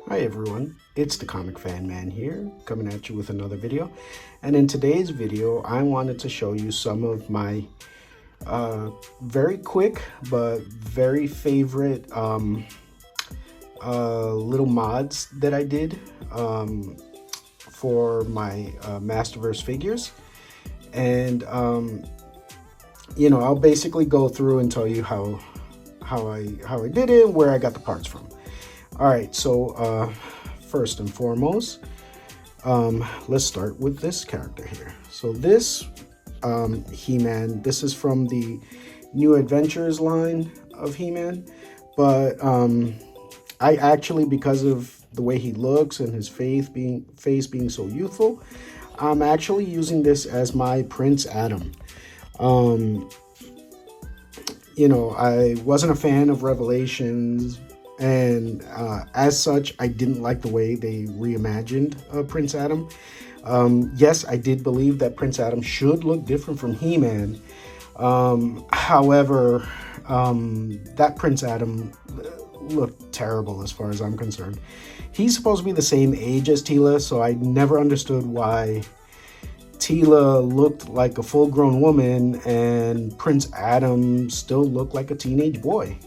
Hi everyone, it's the Comic Fan Man here, coming at you with another video. And in today's video, I wanted to show you some of my very quick but very favorite little mods that I did for my Masterverse figures. And I'll basically go through and tell you how I did it and where I got the parts from. All right, so first and foremost, let's start with this character here. So this He-Man, this is from the New Adventures line of He-Man, but I actually, because of the way he looks and his face being so youthful, I'm actually using this as my Prince Adam. I wasn't a fan of Revelations, and as such, I didn't like the way they reimagined Prince Adam. Yes, I did believe that Prince Adam should look different from He-Man. However, that Prince Adam looked terrible as far as I'm concerned. He's supposed to be the same age as Teela, so I never understood why Teela looked like a full-grown woman and Prince Adam still looked like a teenage boy.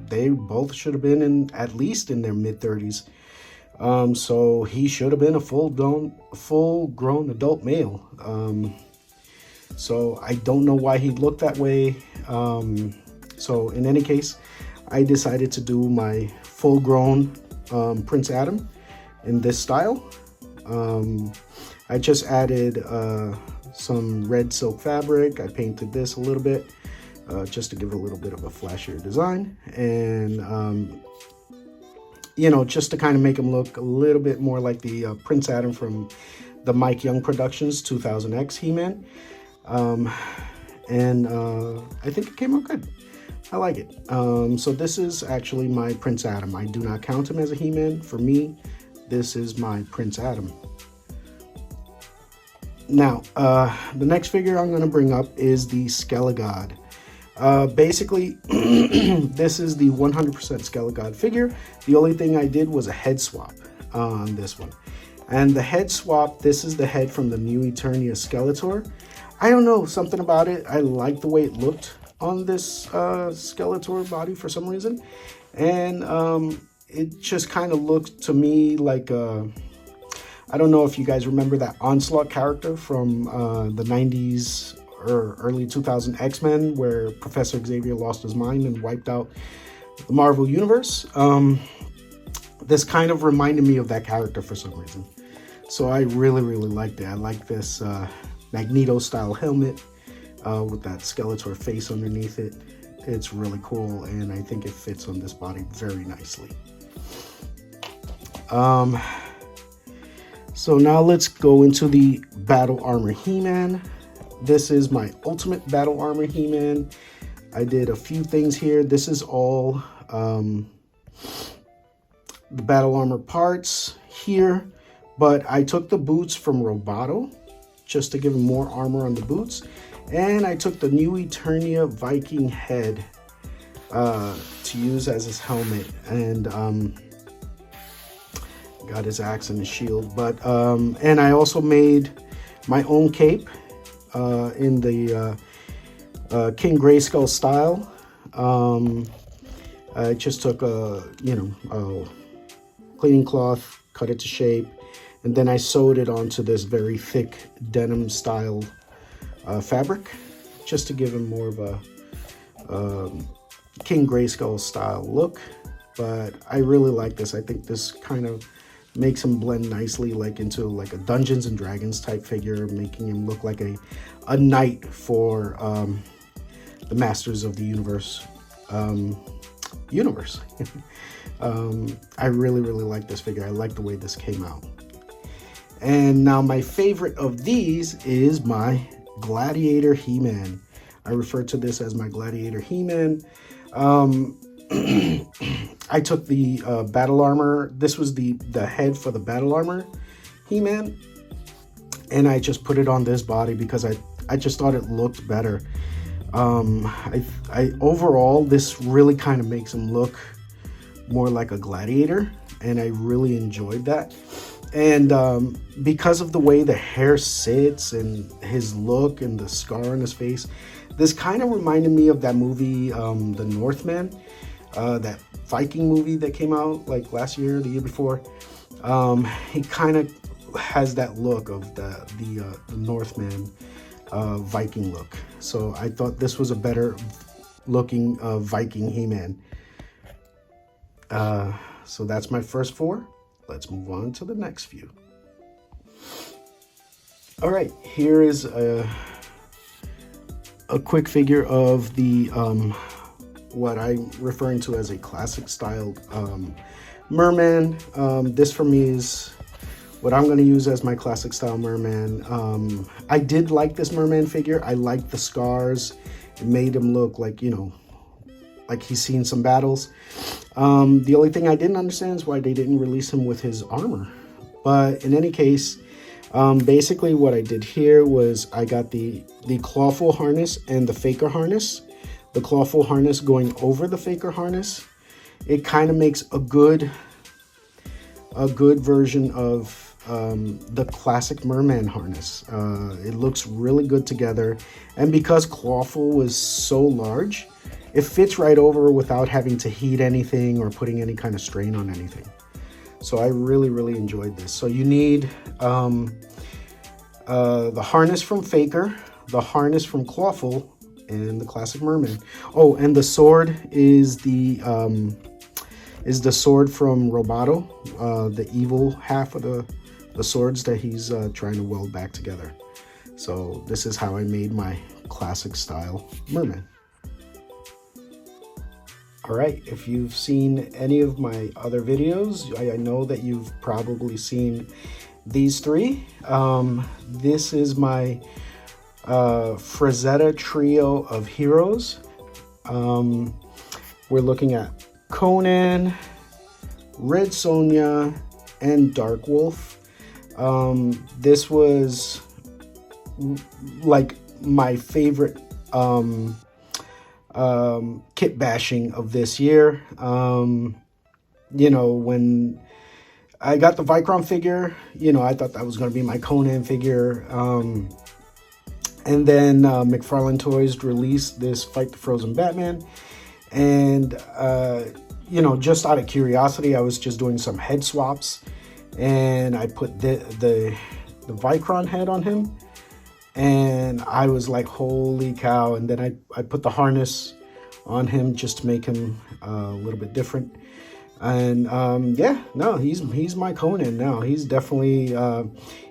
They both should have been at least in their mid-30s. So he should have been a full-grown adult male. So I don't know why he looked that way. So in any case, I decided to do my full-grown Prince Adam in this style. I just added some red silk fabric. I painted this a little bit just to give it a little bit of a flashier design, and just to kind of make him look a little bit more like the Prince Adam from the Mike Young Productions 2000X He-Man. I think it came out good. I like it. So this is actually my Prince Adam. I do not count him as a He-Man. For me, this is my Prince Adam. Now, the next figure I'm going to bring up is the Skelegod. Basically, this is the 100% Skelegod figure. The only thing I did was a head swap on this one. And the head swap, this is the head from the New Eternia Skeletor. I don't know, something about it. I like the way it looked on this Skeletor body for some reason. And it just kind of looked to me like I don't know if you guys remember that Onslaught character from the 90s or early 2000 X-Men, where Professor Xavier lost his mind and wiped out the Marvel Universe. This kind of reminded me of that character for some reason. So I really, really liked it. I like this Magneto-style helmet with that Skeletor face underneath it. It's really cool, and I think it fits on this body very nicely. So now let's go into the Battle Armor He-Man. This is my Ultimate Battle Armor He-Man. I did a few things here. This is all the Battle Armor parts here, but I took the boots from Roboto just to give him more armor on the boots. And I took the New Eternia Viking head to use as his helmet, and got his axe and his shield. But and I also made my own cape in the King Grayskull style. I just took a cleaning cloth, cut it to shape, and then I sewed it onto this very thick denim style fabric, just to give him more of a King Grayskull style look. But I really like this. I think this kind of makes him blend nicely into like a Dungeons and Dragons type figure, making him look like a knight for the Masters of the Universe. I really, really like this figure. I like the way this came out. And now my favorite of these is my Gladiator He-Man. I refer to this as my Gladiator He-Man. I took the battle armor. This was the head for the battle armor He-Man, and I just put it on this body because I just thought it looked better. I overall, this really kind of makes him look more like a gladiator, and I really enjoyed that. And because of the way the hair sits and his look and the scar on his face, this kind of reminded me of that movie, The Northman, that Viking movie that came out like last year, the year before. He kind of has that look of the Northman Viking look. So I thought this was a better looking Viking He-Man. So that's my first 4. Let's move on to the next few. All right, here is a quick figure of the what I'm referring to as a classic styled Merman. This for me is what I'm going to use as my classic style Merman. I did like this Merman figure. I liked the scars. It made him look like, you know, like he's seen some battles. The only thing I didn't understand is why they didn't release him with his armor. But in any case, basically what I did here was I got the clawful harness and the faker harness. The clawful harness going over the faker harness. It kind of makes a good version of the classic Merman harness. It looks really good together. And because clawful was so large, it fits right over without having to heat anything or putting any kind of strain on anything. So I really, really enjoyed this. So you need the harness from Faker, the harness from Clawful, and the classic Merman. Oh, and the sword is the sword from Roboto, the evil half of the swords that he's trying to weld back together. So this is how I made my classic style Merman. All right, if you've seen any of my other videos, I know that you've probably seen these 3. This is my Frazetta trio of heroes. We're looking at Conan, Red Sonja, and Darkwolf. This was like my favorite kit bashing of this year. You know, when I got the Viking figure, you know, I thought that was going to be my Conan figure. And then McFarlane Toys released this Fight the Frozen Batman. And, you know, just out of curiosity, I was just doing some head swaps. And I put the Viking head on him. And I was like, holy cow. And then I put the harness on him just to make him a little bit different. And yeah, no, he's my Conan now. He's definitely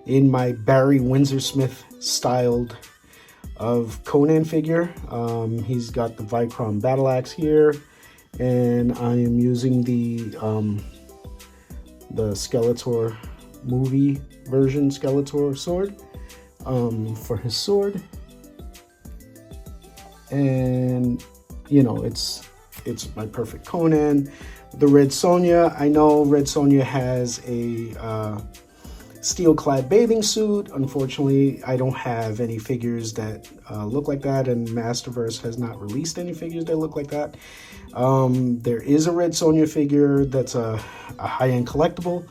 in my Barry Windsor-Smith styled of Conan figure. He's got the Viking battle axe here. And I am using the Skeletor movie version Skeletor sword. For his sword, and you know, it's my perfect Conan. The Red Sonja, I know Red Sonja has a steel-clad bathing suit. Unfortunately, I don't have any figures that look like that, and Masterverse has not released any figures that look like that. There is a Red Sonja figure that's a high-end collectible.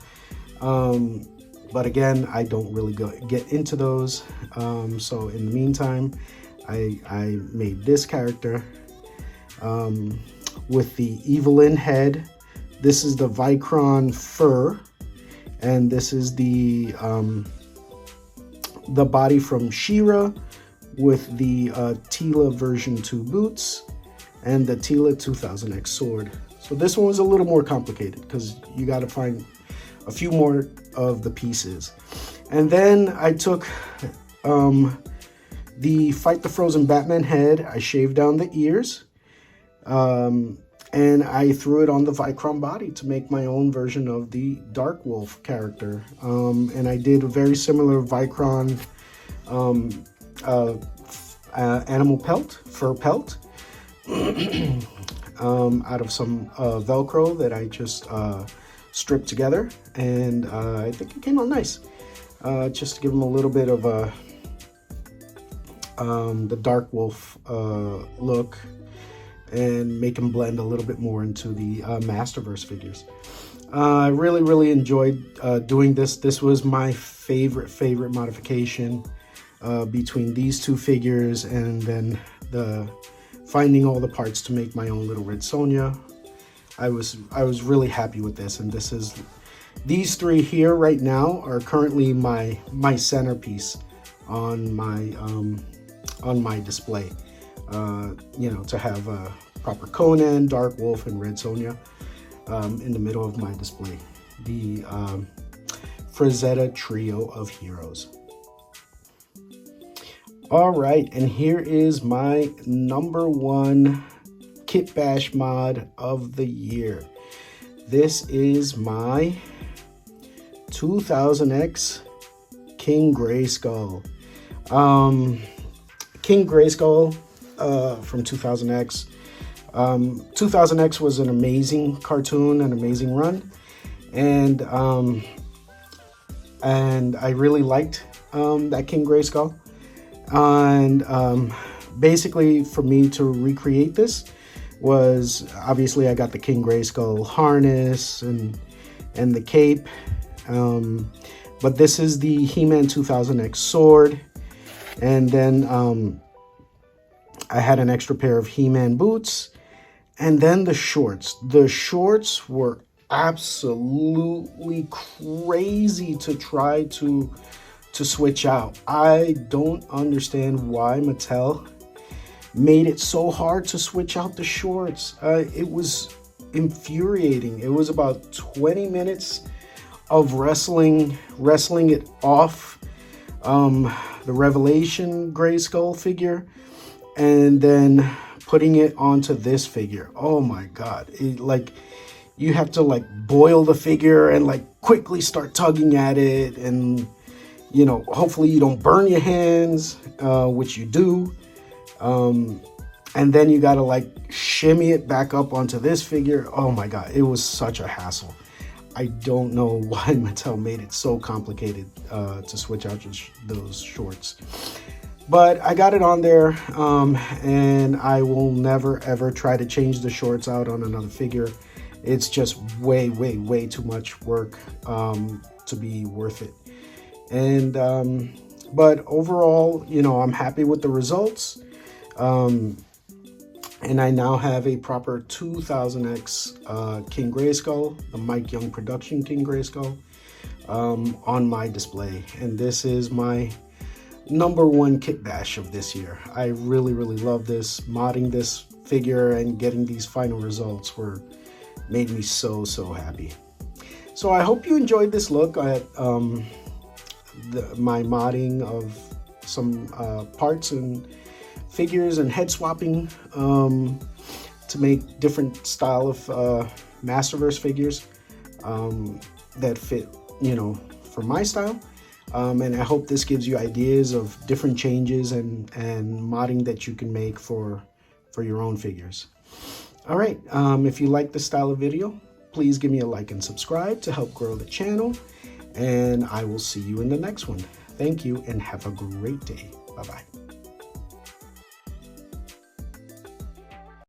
But again, I don't really get into those. So in the meantime, I made this character with the Evelyn head. This is the Viking fur, and this is the body from She-Ra with the Tila version 2 boots and the Tila 2000X sword. So this one was a little more complicated because you got to find a few more of the pieces. And then I took the Fight the Frozen Batman head. I shaved down the ears, and I threw it on the Viking body to make my own version of the Darkwolf character. And I did a very similar Viking animal pelt, fur pelt, out of some Velcro that I just stripped together, and I think it came out nice. Just to give him a little bit of the Darkwolf look. and make them blend a little bit more into the Masterverse figures. I really enjoyed doing this. This was my favorite modification between these two figures, and then finding all the parts to make my own little red Sonja. I was really happy with this, and these three here right now are currently my centerpiece on my display. You know, to have a proper Conan, Darkwolf, and red Sonja in the middle of my display. The Frazetta trio of heroes. All right, and here is my #1 Kitbash mod of the year. This is my 2000X King Grayskull. King Grayskull from 2000X. 2000X was an amazing cartoon, an amazing run, and I really liked that King Grayskull. And basically, for me to recreate this was, obviously I got the King Grayskull harness and the cape, but this is the He-Man 2000X sword, and then I had an extra pair of He-Man boots, and then the shorts. The shorts were absolutely crazy to try to switch out. I don't understand why Mattel made it so hard to switch out the shorts. It was infuriating. It was about 20 minutes of wrestling it off the Revelation Grayskull figure, and then putting it onto this figure. Oh my God. You have to boil the figure and quickly start tugging at it, and you know, hopefully you don't burn your hands, which you do. And then you gotta shimmy it back up onto this figure. Oh my God, it was such a hassle. I don't know why Mattel made it so complicated to switch out those shorts. But I got it on there, and I will never ever try to change the shorts out on another figure. It's just way too much work to be worth it. And but overall, you know, I'm happy with the results. And I now have a proper 2000X King Grayskull, the Mike Young production King Grayskull, on my display. And this is my #1 Kitbash of this year. I really love this. Modding this figure and getting these final results made me so happy. So I hope you enjoyed this look at my modding of some parts and figures and head swapping to make different style of Masterverse figures that fit, you know, for my style. And I hope this gives you ideas of different changes and modding that you can make for your own figures. All right, if you like this style of video, please give me a like and subscribe to help grow the channel. And I will see you in the next one. Thank you and have a great day. Bye-bye.